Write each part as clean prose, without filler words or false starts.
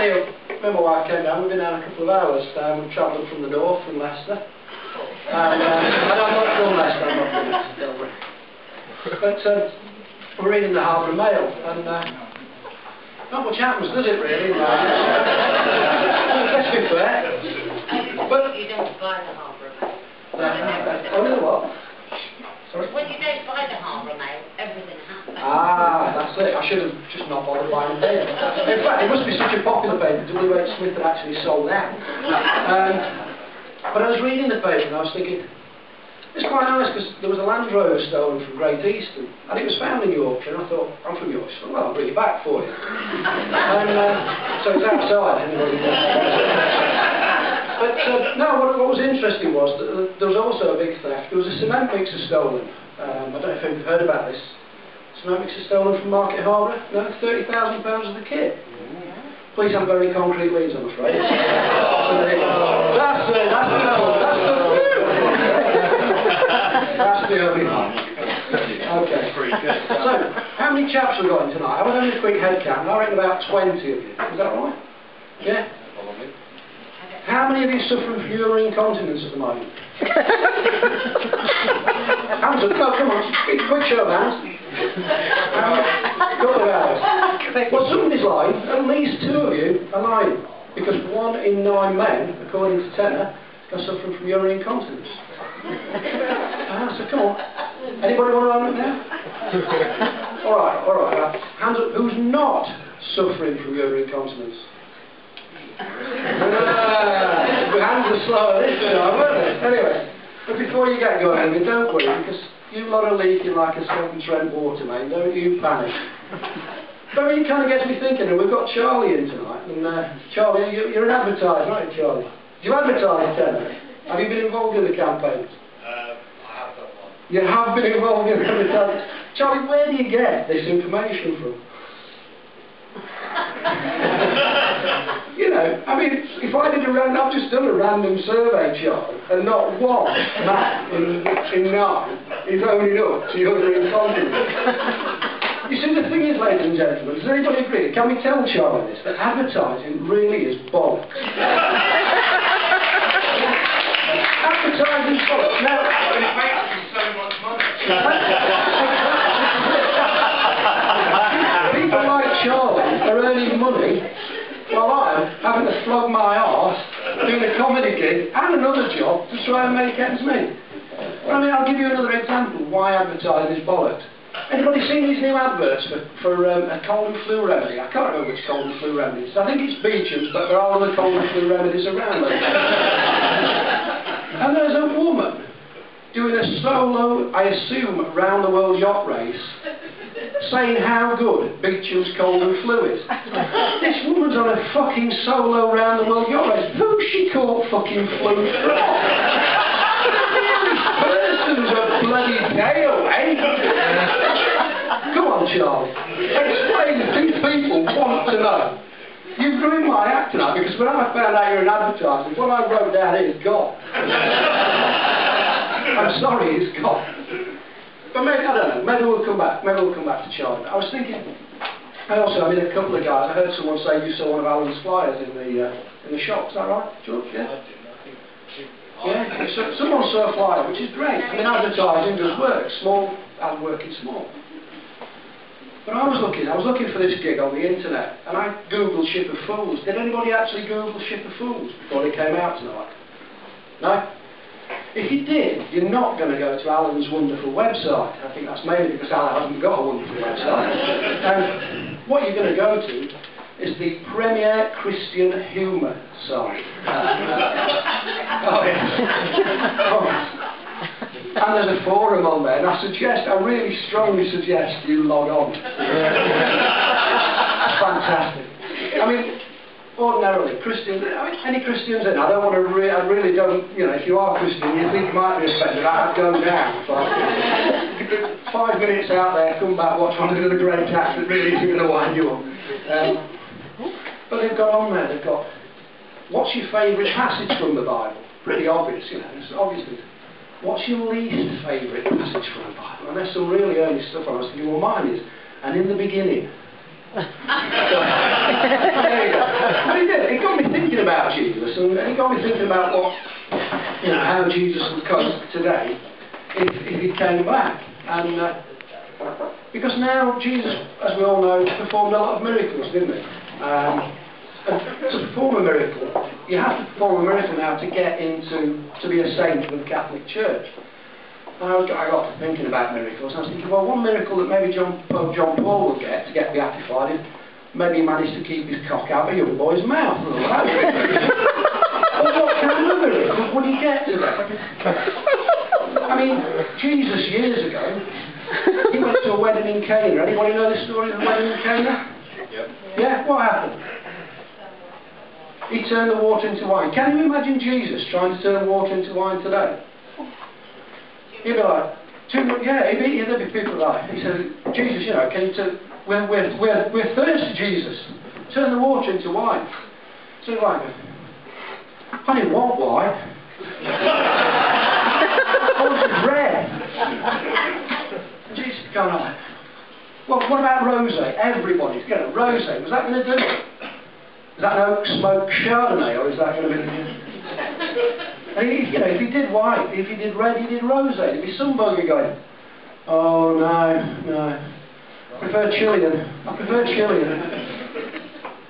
down here, me and my wife came down, we've been down a couple of hours. We've travelled from the north, from Leicester. And I'm not from Leicester, I'm not from Leicester, don't worry. But we're reading the Harbough Mail, and not much happens, does it really? Let's be fair. But you don't buy the Harbough Mail. Only the what? Sorry? When you don't buy the Harbough Mail, everything happens. Ah, that's it. I should have just not bothered buying the paper. In fact, it must be such a popular paper, W.H. Smith had actually sold out. But I was reading the paper and I was thinking, it's quite nice because there was a Land Rover stolen from Great Eastern and it was found in Yorkshire, and I thought, I'm from Yorkshire, well, I'll bring it back for you. And so it's outside, anybody But no, what was interesting was that there was also a big theft. There was a cement mixer stolen. I don't know if you've heard about this. Cement mixer stolen from Market Harbough. No, £30,000 of the kit. Police haven't got any concrete leads, I'm afraid. That's the only one. Okay. So, how many chaps have we got in tonight? I was having a quick head count. I reckon about 20 of you. Is that right? Yeah? How many of you suffering from urinary incontinence at the moment? Hands up, no, come on, quick show of hands. Couple of hours. Well, somebody's lying, at least 2 of you are lying, because 1 in 9 men, according to Tenor, are suffering from urinary incontinence. So come on. Anybody want to own it now? Alright. Hands up, who's not suffering from urinary incontinence? The hands are slow this time, weren't they? Anyway, but before you get going, don't worry, because you lot are leaking like a Severn-Trent water main, don't you panic. But it kind of gets me thinking, and we've got Charlie in tonight, and Charlie, you're an advertiser, aren't you, Charlie? Do you advertise, Tenor? Have you been involved in the campaigns? I have done one. You have been involved in advertising. Charlie, where do you get this information from? You know, I mean, if I did I've just done a random survey, Charlie, and not one man in 9 is owning up to urinary incontinence. You see, the thing is, ladies and gentlemen, does anybody agree? Can we tell Charlie this, that advertising really is bollocks? Advertising bollocks. Now, It makes me so much money. People like Charlie are earning money while I'm having to flog my arse doing a comedy gig and another job to try and make ends meet. Well, I mean, I'll give you another example why advertising is bollocks. Anybody seen these new adverts for a cold and flu remedy? I can't remember which cold and flu remedy it is. I think it's Beecham's, but there are other cold and flu remedies around there. And there's a woman doing a solo, I assume, round the world yacht race, saying how good Beecham's cold and flu is. This woman's on a fucking solo round the world yacht race. Who's she caught fucking flu from? Person's a bloody tail, eh? Come on, Charlie. Explain, these people want to know. You've ruined my act tonight, because when I found out you're an advertiser, what I wrote down here is gone. I'm sorry, it's gone. But maybe, I don't know, maybe we'll come back to Charlie. I was thinking, I mean, a couple of guys, I heard someone say you saw one of Alan's flyers in the shop, is that right, George? Yeah? Yeah, so someone saw a flyer, which is great. I mean, advertising does work, small, ad working small. But I was looking for this gig on the internet, and I googled Ship of Fools. Did anybody actually Google Ship of Fools before it came out tonight? No? If you did, you're not going to go to Alan's wonderful website. I think that's mainly because Alan hasn't got a wonderful website. And what you're going to go to is the Premier Christian Humour site. Oh, yes. And there's a forum on there, and I really strongly suggest you log on. Fantastic. I mean, ordinarily, Christians, any Christians in, I really don't, you know, if you are Christian, you think you might be offended, I'd go down. 5 minutes out there, come back, watch one of the great acts that really is going to wind you up. But they've got on there, they've got, what's your favourite passage from the Bible? Pretty obvious, you know, it's obviously. What's your least favourite passage from the Bible? And there's some really early stuff on. I was thinking, well, mine is, and in the beginning. There you go. thinking about Jesus, and it got me thinking about what, how Jesus would come today if he came back. And because now Jesus, as we all know, performed a lot of miracles, didn't he? And to perform a miracle, you have to perform a miracle now to get to be a saint with the Catholic Church. And I got to thinking about miracles, and I was thinking, well, one miracle that maybe Pope John Paul would get to get beatified is maybe he managed to keep his cock out of a young boy's mouth. Well, what kind of miracle would he get to that? I mean, Jesus years ago, he went to a wedding in Cana. Anybody know the story of the wedding in Cana? Yep. Yeah, what happened? He turned the water into wine. Can you imagine Jesus trying to turn water into wine today? He'd be like, there'd be people like, he said, Jesus, can you turn, we're thirsty, Jesus. Turn the water into wine. So he's like, I didn't want wine. I wanted bread. Jesus going on. Well, what about rosé? Everybody's going to rosé. Was that going to do it? Is that an oak smoked Chardonnay, or is that going to be? And if he did white, if he did red, he did rosé. There'd be some bugger going, oh no, I prefer Chilean.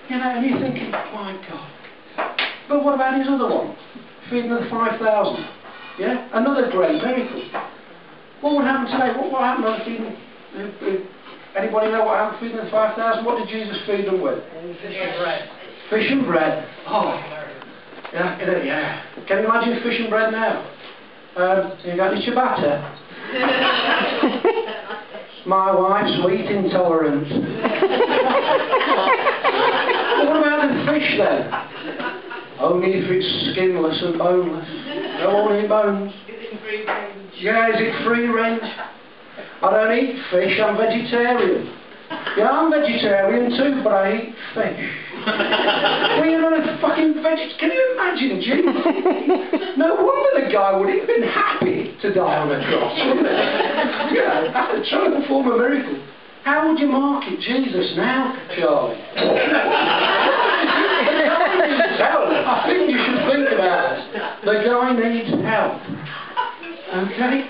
And you're thinking, my God. But what about his other one? Feeding the 5,000. Yeah, another great miracle. What would happen today? What happened on feeding? Anybody know what happened feeding the 5,000? What did Jesus feed them with? Fish and bread. Fish and bread. Oh, yeah. Can you imagine fish and bread now? So you got any ciabatta? My wife's wheat intolerant. Well, what about the fish then? Only if it's skinless and boneless. Don't want any bones. Is it free range? Yeah, is it free range? I don't eat fish, I'm vegetarian. Yeah, I'm vegetarian too, but I eat fish. Well, you're not a fucking vegetarian. Can you imagine, Jesus? No wonder the guy would have been happy to die on a cross, wouldn't he? Yeah, trying to perform a miracle. How would you market Jesus now, Charlie? I think you should think about it. The guy needs help. Okay?